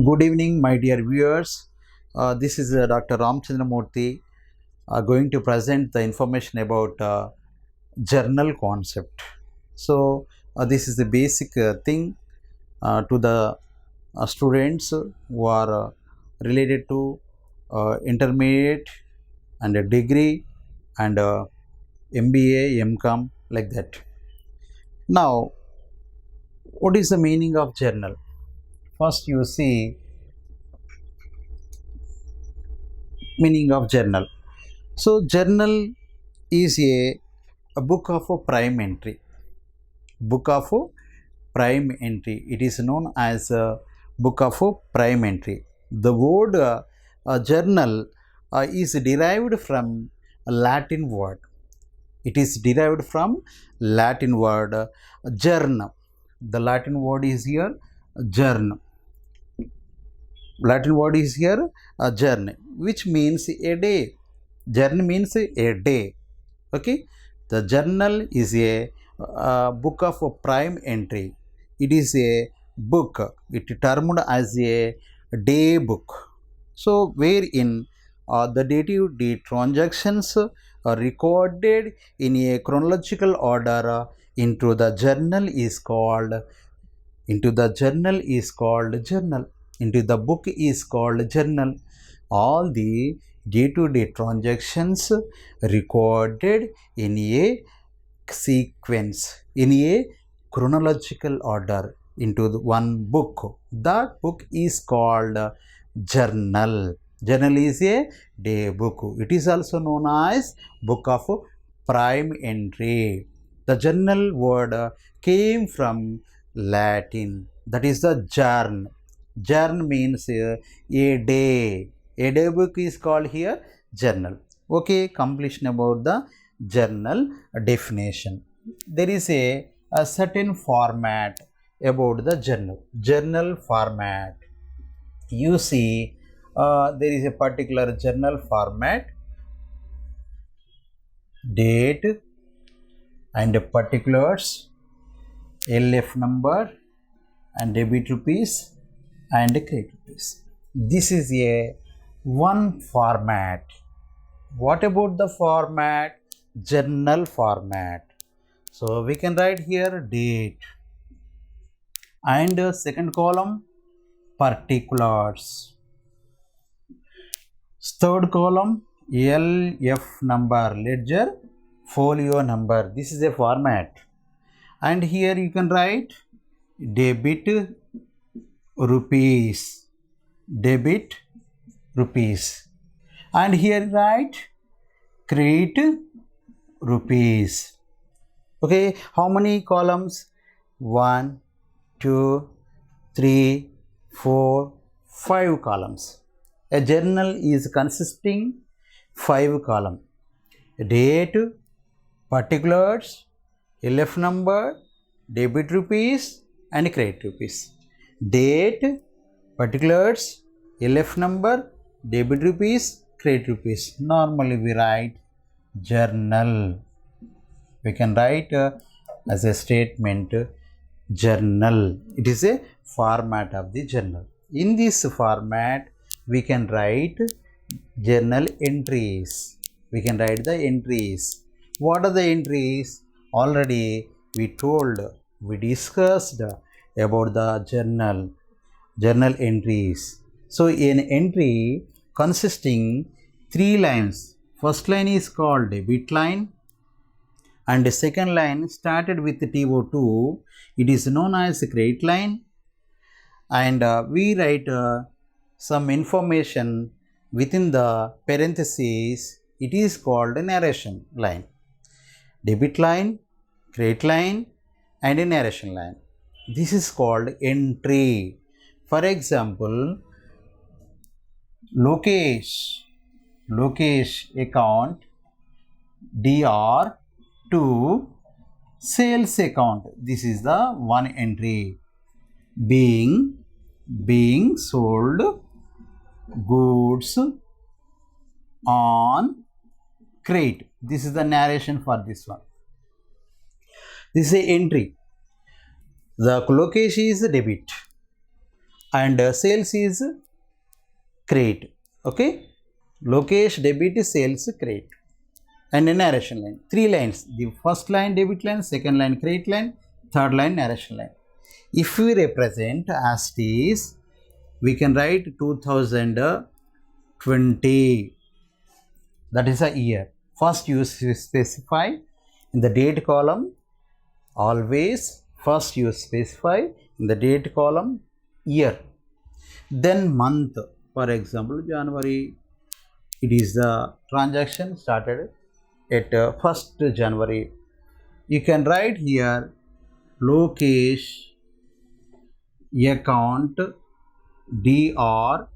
Good evening, my dear viewers. This is Dr. Ramchandramurthy going to present the information about journal concept. This is the basic thing to the students who are related to intermediate and a degree and MBA, MCOM, like that. Now, what is the meaning of journal? First, you see meaning of journal. So, journal is a book of a prime entry. Book of a prime entry. It is known as a book of a prime entry. The word journal is derived from a Latin word. It is derived from Latin word journ. The Latin word is here journ. Latin word is here a journey, which means a day. Journey means a day. Okay, the journal is a book of a prime entry. It is a book. It termed as a day book. So, wherein the day-to-day transactions are recorded in a chronological order into the journal is called journal. Into the book is called journal. All the day-to-day transactions recorded in a sequence, in a chronological order into one book. That book is called journal. Journal is a day book. It is also known as book of prime entry. The journal word came from Latin. That is the journ. Journ means a day. A day book is called here journal. Okay, completion about the journal definition. There is a certain format about the journal. Journal format. You see, there is a particular journal format, date and particulars, LF number and debit rupees and credit rupees. This is a one format. What about the format? Journal format. So we can write here date and second column particulars. Third column LF number, ledger folio number. This is a format. And here you can write debit rupees, debit rupees, and here write credit rupees. Okay, how many columns? 1, 2, 3, 4, 5 columns. A journal is consisting 5 columns: date, particulars, LF number, debit rupees and credit rupees. Date, particulars, LF number, debit rupees, credit rupees. Normally we write journal. We can write as a statement journal. It is a format of the journal. In this format we can write journal entries. We can write the entries. What are the entries? Already we told, we discussed about the journal entries. So an entry consisting 3 lines. First line is called debit line and the second line started with TO2. It is known as credit line, and we write some information within the parentheses. It is called a narration line. Debit line, credit line and a narration line. This is called entry. For example, Lokesh account DR to sales account. This is the one entry. Being sold goods on crate. This is the narration for this one. This is a entry. The Lokesh is debit and sales is credit. Okay, Lokesh debit, sales credit, and a narration line. 3 lines. The first line debit line, second line credit line, third line narration line. If we represent as it is, we can write 2020. That is a year. First you specify in the date column. Always first you specify in the date column year, then month. For example, January, it is the transaction started at 1st January. You can write here Lokesh account DR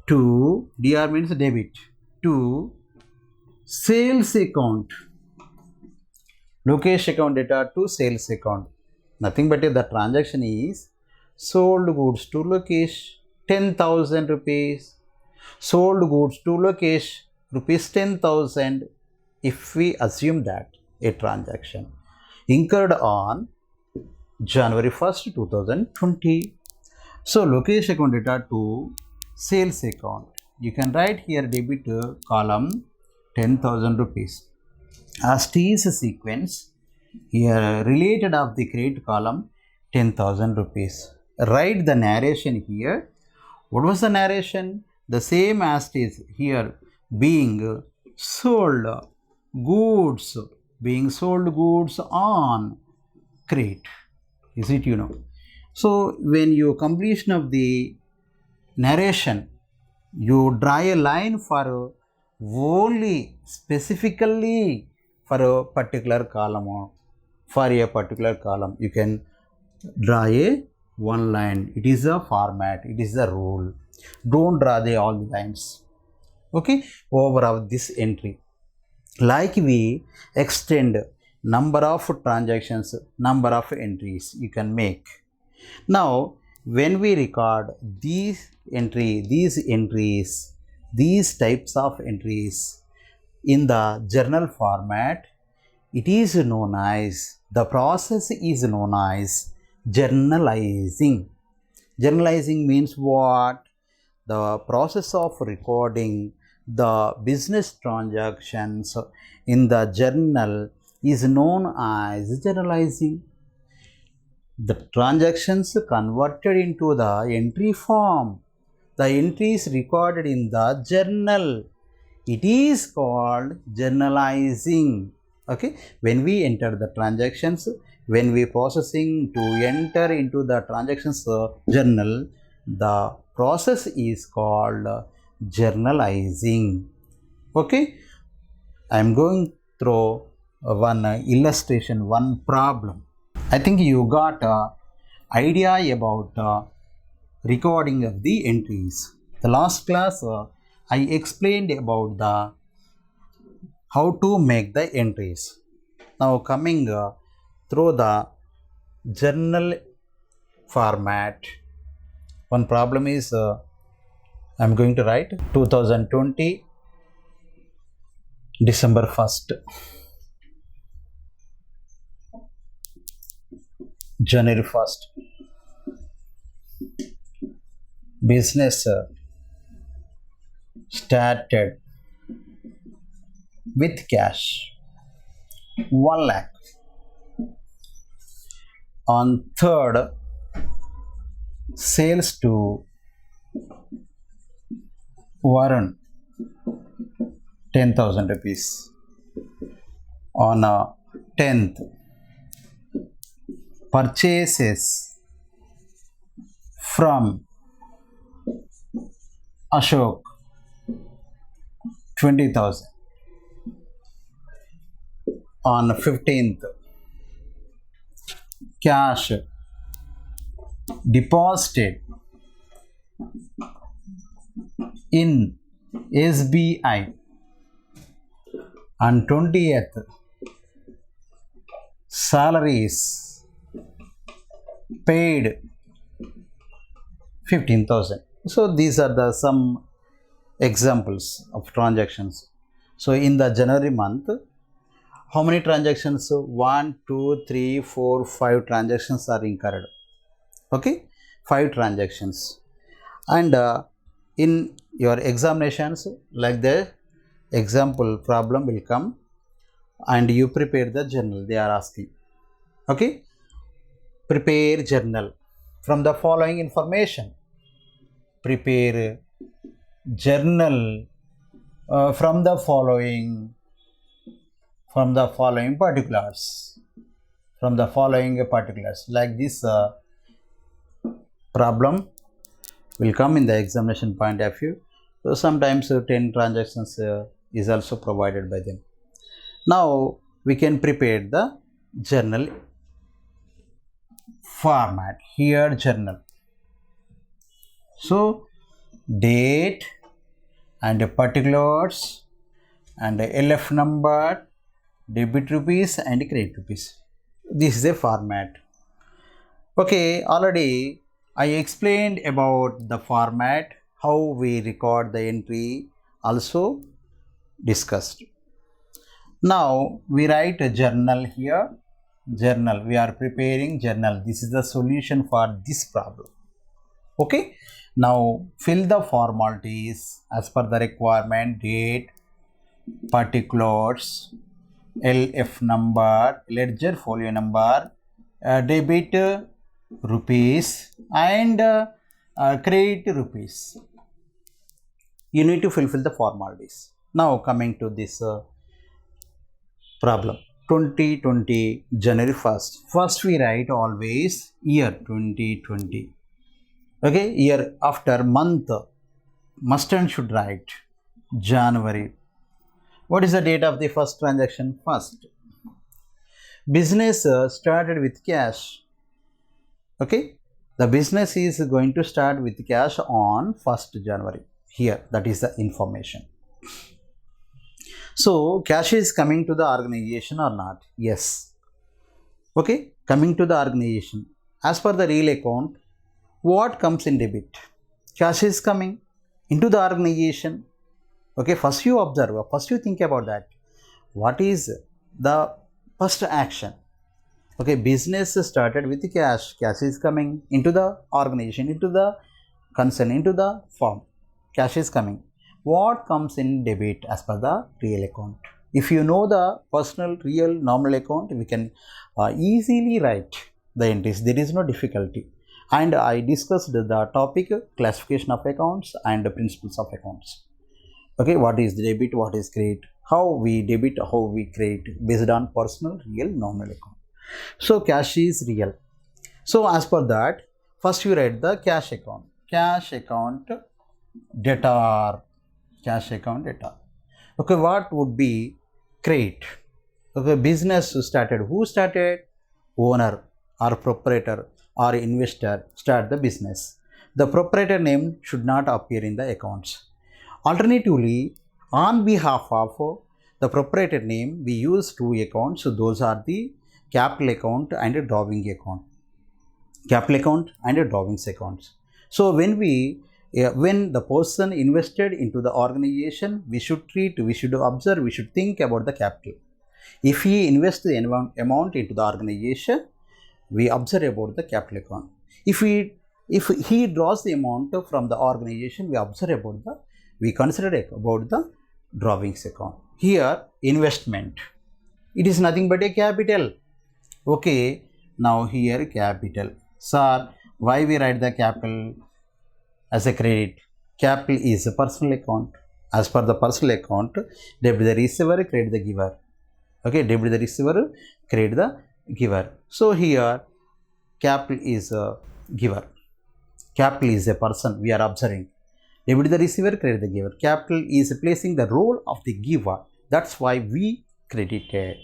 to, DR means debit, to sales account. Lokesh account data to sales account. Nothing but the transaction is sold goods to Lokesh 10,000 rupees. Sold goods to Lokesh rupees 10,000. If we assume that a transaction incurred on January 1st, 2020. So Lokesh account data to sales account. You can write here debit column 10,000 rupees. As T is a sequence, here related of the credit column 10,000 rupees. Write the narration here. What was the narration? The same as it is here, being sold goods, being sold goods on credit. Is it, you know? So when you completion of the narration, you draw a line for only specifically for a particular column, or for a particular column you can draw a one line. It is a format, it is a rule. Don't draw the all the lines. Okay, over of this entry, like we extend number of transactions, number of entries you can make. Now when we record these entries, these types of entries in the journal format, it is known as, the process is known as journalizing. Journalizing means what? The process of recording the business transactions in the journal is known as journalizing. The transactions converted into the entry form, the entries recorded in the journal, it is called journalizing. Okay, when we enter the transactions, when we processing to enter into the transactions journal, the process is called journalizing. Okay, I am going through one illustration, one problem. I think you got an idea about recording of the entries. The last class I explained about the how to make the entries. Now coming through the journal format, one problem is I am going to write 2020 December 1st, January 1st. Business started with cash 1 lakh. On 3rd, sales to Varun 10,000 rupees. On 10th, purchases from Ashok 20,000. On 15th, cash deposited in SBI. On 20th, salaries paid 15,000. So these are the some examples of transactions. So in the January month, how many transactions? 1, 2, 3, 4, 5 transactions are incurred. Okay, 5 transactions. And in your examinations, like the example problem will come and you prepare the journal they are asking. Okay, prepare journal from the following information. Prepare journal from the following particulars, like this problem will come in the examination point of view. So sometimes 10 transactions is also provided by them. Now we can prepare the journal format. Here journal, so date and particulars and LF number, debit rupees and credit rupees. This is a format. Okay, already I explained about the format, how we record the entry, also discussed. Now we write a journal here. Journal, we are preparing journal. This is the solution for this problem. Okay, now fill the formalities as per the requirement: date, particulars, LF number, ledger folio number, debit rupees and credit rupees. You need to fulfill the formalities. Now coming to this problem. 2020 January 1st. First we write always year 2020. Okay, year after month must and should write January. What is the date of the first transaction? First. Business started with cash. Okay, the business is going to start with cash on 1st January. Here, that is the information. So cash is coming to the organization or not? Yes. Okay, coming to the organization. As per the real account, what comes in debit? Cash is coming into the organization. Okay, first you observe, first you think about that. What is the first action? Okay, business started with cash. Cash is coming into the organization, into the concern, into the firm. Cash is coming. What comes in debit as per the real account? If you know the personal, real, normal account, we can easily write the entries. There is no difficulty. And I discussed the topic classification of accounts and the principles of accounts. Okay, what is debit, what is credit, how we debit, how we credit, based on personal, real, normal account. So cash is real. So as per that, first you write the cash account. Cash account debtor. Cash account debtor. Okay, what would be credit? Okay, business started. Who started? Owner or proprietor or investor start the business. The proprietor name should not appear in the accounts. Alternatively, on behalf of the proprietor name, we use two accounts. So those are the capital account and a drawing account. Capital account and a drawings accounts. So when the person invested into the organization, we should observe, we should think about the capital. If he invests the amount into the organization, we observe about the capital account. If he draws the amount from the organization, we consider about the drawings account. Here, investment. It is nothing but a capital. Okay, now here capital. Sir, why we write the capital as a credit? Capital is a personal account. As per the personal account, debit the receiver, credit the giver. Okay, debit the receiver, credit the giver. So here, capital is a giver. Capital is a person we are observing. Debit the receiver, credit the giver. Capital is placing the role of the giver. That's why we credited.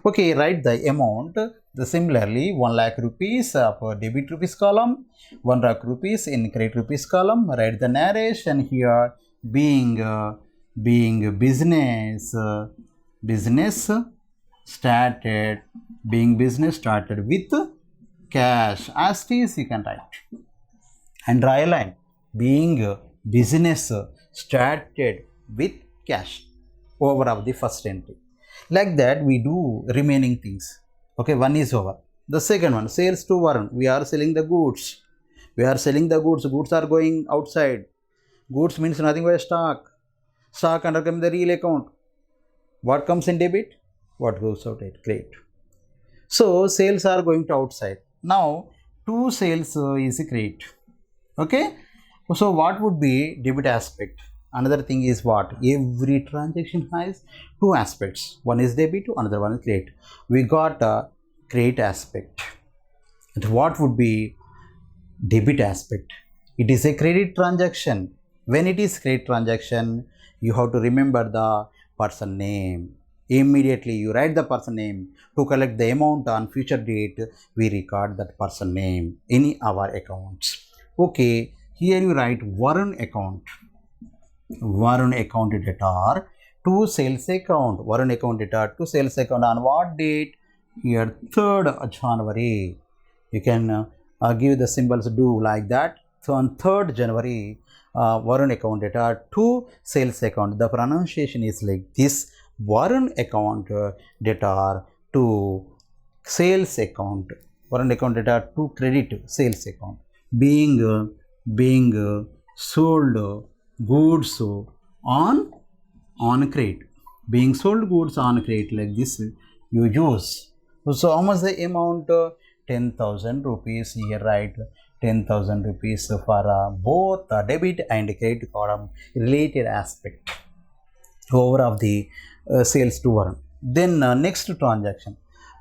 Okay, write the amount. Similarly, 1 lakh rupees for debit rupees column, 1 lakh rupees in credit rupees column. Write the narration here. Being business started with cash. As it is, you can write and draw a line. Being business started with cash over of the first entry. Like that, we do remaining things. Okay, one is over. The second one, sales to Varun. We are selling the goods. We are selling the goods. Goods are going outside. Goods means nothing but stock. Stock under the real account. What comes in debit? What goes out in credit. So sales are going to outside. Now to sales is credit. Okay. So what would be debit aspect? Another thing is what? Every transaction has two aspects. One is debit, another one is credit. We got a credit aspect. And what would be debit aspect? It is a credit transaction. When it is credit transaction, you have to remember the person name. Immediately you write the person name. To collect the amount on future date, we record that person name in our accounts. Okay, here you write Varun account. Varun account debtor to sales account. Varun account debtor to sales account on what date? Here 3rd January. You can give the symbols do like that. So on 3rd January, Varun account debtor to sales account. The pronunciation is like this: Varun account debtor to sales account. Varun account debtor to credit sales account. Being sold goods on credit. Being sold goods on credit, like this you use. So how much the amount? 10,000 rupees. Here write 10,000 rupees for both debit and credit column related aspect over of the sales to Varun. Then next transaction,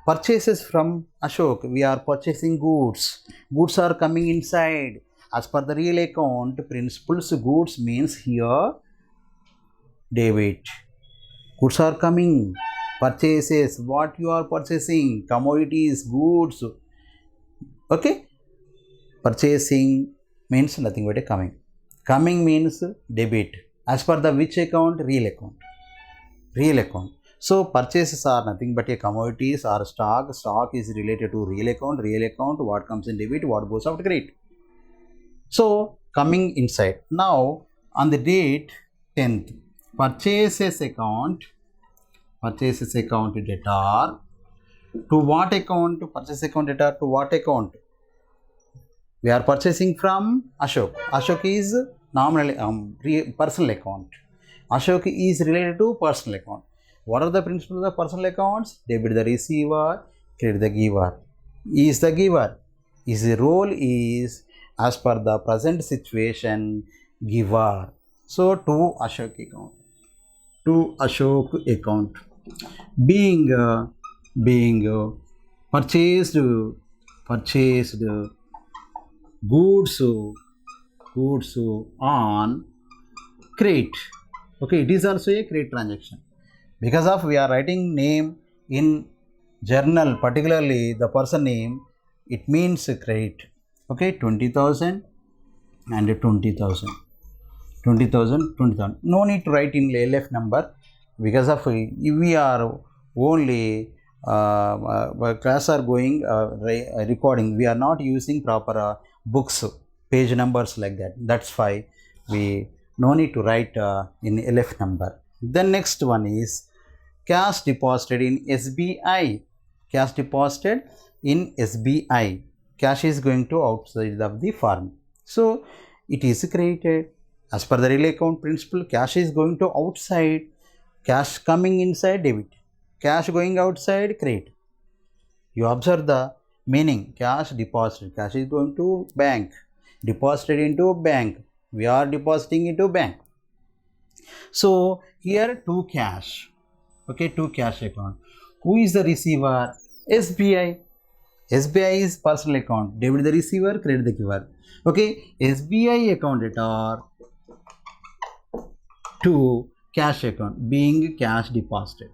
purchases from Ashok. We are purchasing goods. Goods are coming inside. As per the real account principles, goods means here debit. Goods are coming. Purchases, what you are purchasing? Commodities, goods. Okay. Purchasing means nothing but a coming. Coming means debit. As per the which account? Real account. Real account. So purchases are nothing but a commodities or stock. Stock is related to real account. Real account, what comes in debit, what goes out credit. So coming inside. Now on the date 10th, purchases account debtor to what account? Purchase account debtor to what account? We are purchasing from Ashok. Ashok is nominal personal account. Ashok is related to personal account. What are the principles of personal accounts? Debit the receiver, credit the giver. Is the giver. His role is as per the present situation giver. So to Ashok account. To Ashok account. Being purchased goods on credit. Okay, it is also a credit transaction. Because of we are writing name in journal, particularly the person name, it means credit. Okay, 20,000 and 20,000. 20,000. No need to write in LF number, because of we are only class are going recording. We are not using proper books, page numbers like that. That's why we no need to write in LF number. Then next one is cash deposited in SBI. Cash deposited in SBI. Cash is going to outside of the firm. So it is created as per the real account principle. Cash is going to outside. Cash coming inside debit. Cash going outside credit. You observe the meaning. Cash deposited. Cash is going to bank. Deposited into bank. We are depositing into bank. So here to cash. Okay, to cash account. Who is the receiver? SBI. SBI is personal account. Debit the receiver, credit the giver. Okay, SBI account debtor to cash account, being cash deposited.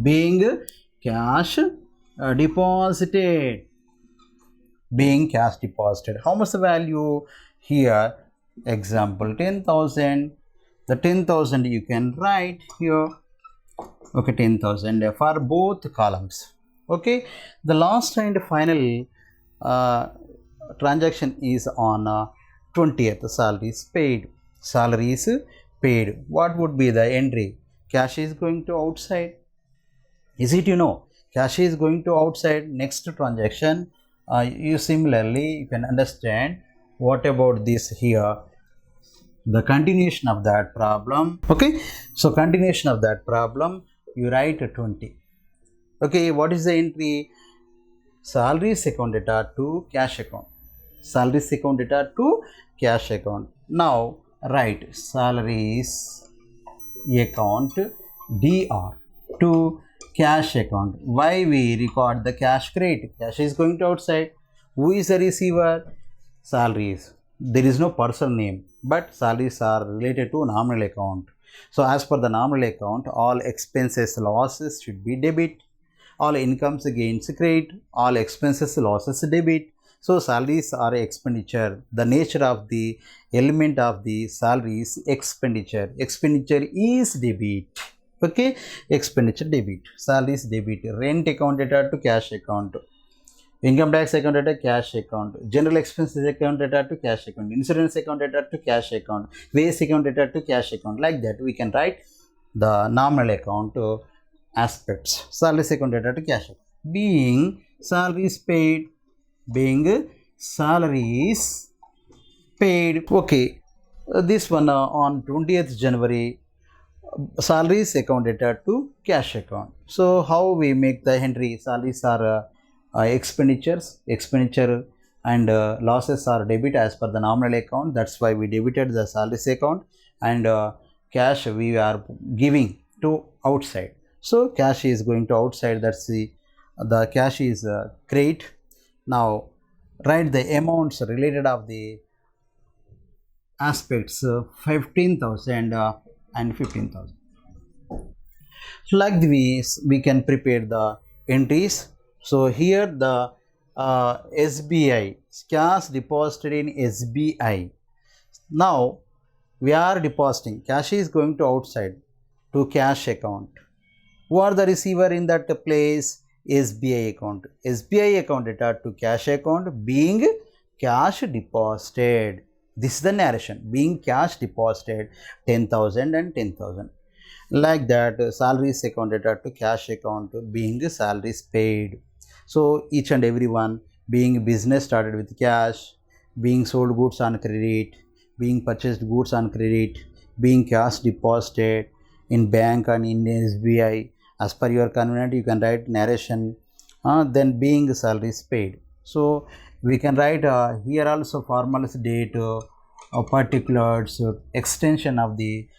Being cash deposited. Being cash deposited. How much the value here? Example 10,000. The 10,000 you can write here. Okay, 10,000 for both columns. Okay, the last and final transaction is on 20th. Salary is paid. Salary is paid. What would be the entry? Cash is going to outside. Is it, you know? Cash is going to outside. Next transaction, you similarly you can understand what about this here? The continuation of that problem. Okay, so continuation of that problem, you write 20. Okay, what is the entry? Salaries account data to cash account. Salaries account data to cash account. Now write salaries account DR to cash account. Why we record the cash credit? Cash is going to outside. Who is the receiver? Salaries. There is no person name, but salaries are related to nominal account. So as per the nominal account, all expenses losses should be debit, all incomes gains credit, all expenses losses debit. So salaries are expenditure. The nature of the element of the salary is expenditure. Expenditure is debit. Okay, expenditure debit. Salary is debit. Rent account data to cash account. Income tax account data cash account. General expenses account data to cash account. Insurance account data to cash account. Waste account data to cash account. Like that, we can write the nominal account aspects. Salaries account data to cash account. Being salaries paid. Being salaries paid. Okay, this one on 20th January, salaries account data to cash account. So how we make the entry? Salaries are expenditure and losses are debit as per the nominal account. That's why we debited the salaries account, and cash we are giving to outside. So cash is going to outside. That's the cash is credit. Now write the amounts related of the aspects 15,000 and 15,000. So like this we can prepare the entries. So here the SBI, cash deposited in SBI. Now we are depositing, cash is going to outside to cash account. Who are the receiver in that place? SBI account. SBI account data to cash account, being cash deposited. This is the narration. Being cash deposited 10,000 and 10,000. Like that, salaries account data to cash account, being salaries paid. So each and every one, being business started with cash, being sold goods on credit, being purchased goods on credit, being cash deposited in bank and in SBI. As per your convenient, you can write narration, then being salaries paid. So we can write here also formulas, date, particulars, extension of the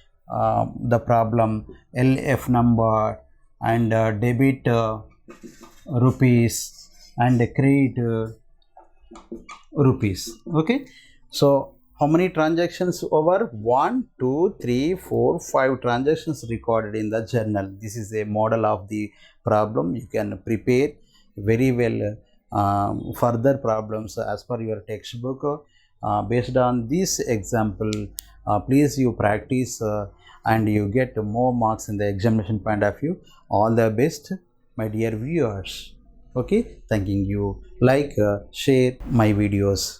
problem, LF number, and debit rupees and credit rupees. Okay, so how many transactions over? 1, 2, 3, 4, 5 transactions recorded in the journal. This is a model of the problem. You can prepare very well further problems as per your textbook. Based on this example, please you practice and you get more marks in the examination point of view. All the best, my dear viewers. Okay, thanking you. Like, share my videos.